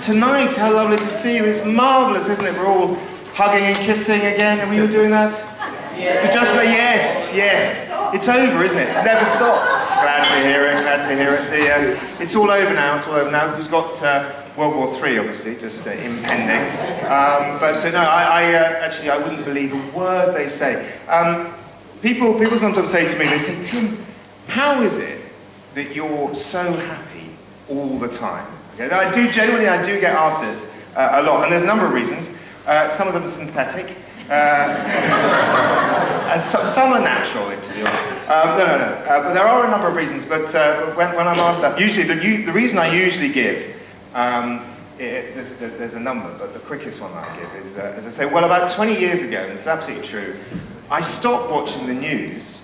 tonight, how lovely to see you. It's marvellous, isn't it? We're all hugging and kissing again. Were you doing that? Yeah. Yes. It's over, isn't it? It's never stopped. Glad to hear it. It's all over now. We've got World War III, obviously, just impending. No, I wouldn't believe a word they say. People sometimes say to me, they say, Tim, how is it that you're so happy all the time? Okay, I do get asked this a lot, and there's a number of reasons. Some of them are synthetic, and some are natural, to be honest. But there are a number of reasons. But when I'm asked that, usually the reason I usually give, there's a number, but the quickest one that I give is, as I say, well, about 20 years ago, and it's absolutely true, I stopped watching the news.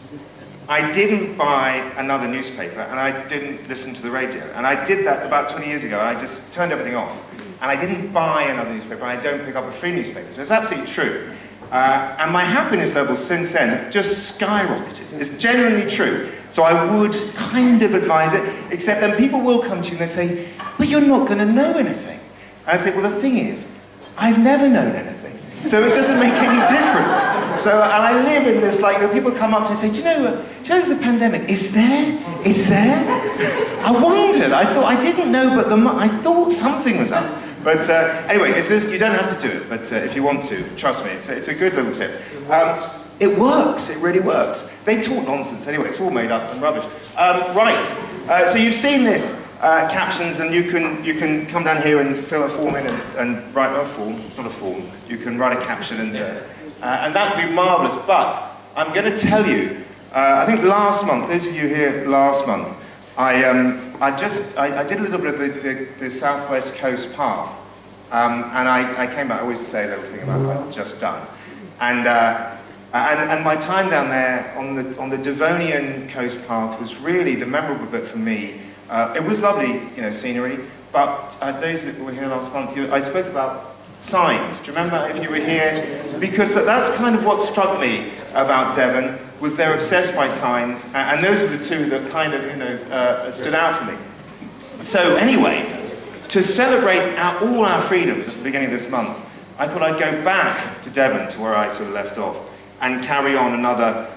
I didn't buy another newspaper, and I didn't listen to the radio. And I did that about 20 years ago. I just turned everything off. And I didn't buy another newspaper. I don't pick up a free newspaper. So it's absolutely true. And my happiness levels since then have just skyrocketed. It's genuinely true. So I would kind of advise it, except then people will come to you and they say, but you're not going to know anything. And I say, well, the thing is, I've never known anything. So it doesn't make any difference. So, and I live in this, like, people come up to me and say, do you know there's a pandemic? Is there? I wondered. I didn't know, but I thought something was up. But anyway, you don't have to do it, but if you want to, trust me, it's a good little tip. It works, it really works. They talk nonsense anyway, it's all made up and rubbish. So you've seen this, captions, and you can come down here and fill a form in and write a form, not a form, you can write a caption and that would be marvellous. But I'm going to tell you, I think last month, those of you here last month, I did a little bit of the Southwest Coast Path, and I came back. I always say a little thing about what I've just done, and my time down there on the Devonian Coast Path was really the memorable bit for me. It was lovely, scenery, but those that were here last month, I spoke about signs. Do you remember if you were here? Because that's kind of what struck me about Devon, was they're obsessed by signs, and those are the two that kind of, stood out for me. So anyway, to celebrate all our freedoms at the beginning of this month, I thought I'd go back to Devon, to where I sort of left off, and carry on another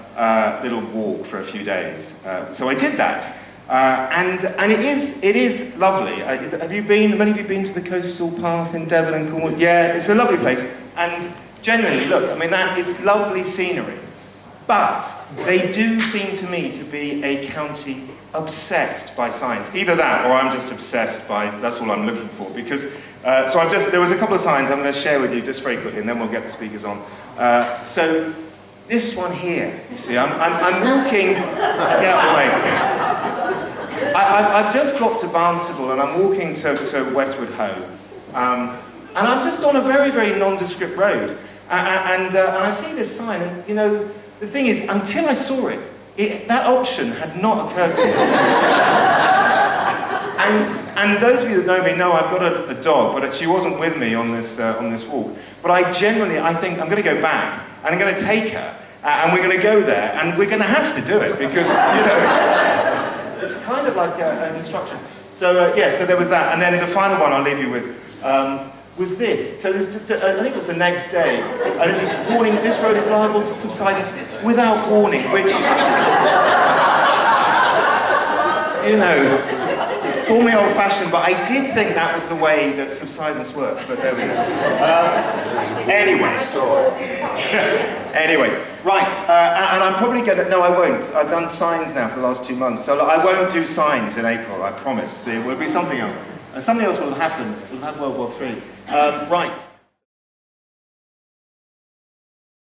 little walk for a few days. So I did that. And it is lovely. Many of you been to the coastal path in Devon and Cornwall? Yeah, it's a lovely place. And genuinely, look, it's lovely scenery. But they do seem to me to be a county obsessed by signs. Either that, or I'm just obsessed by, that's all I'm looking for. Because, there was a couple of signs I'm going to share with you just very quickly, and then we'll get the speakers on. So, this one here, you see, I'm walking, get out of the way. I've just got to Barnstable, and I'm walking to Westwood Hoe. And I'm just on a very, very nondescript road. And I see this sign, and, the thing is, until I saw it, that option had not occurred to me. and those of you that know me know I've got a dog, but she wasn't with me on this walk. But I think I'm going to go back, and I'm going to take her, and we're going to go there, and we're going to have to do it, because, it's kind of like an instruction. So, so there was that, and then the final one I'll leave you with. Was this. So there's just, I think it was the next day, warning, this road is liable to subsidence without warning, which, call me old-fashioned, but I did think that was the way that subsidence works, but there we go. Anyway, right, and I'm probably going to, no I won't, I've done signs now for the last 2 months, so I won't do signs in April, I promise. There will be something else. And something else will have happened. We'll have World War III. Right.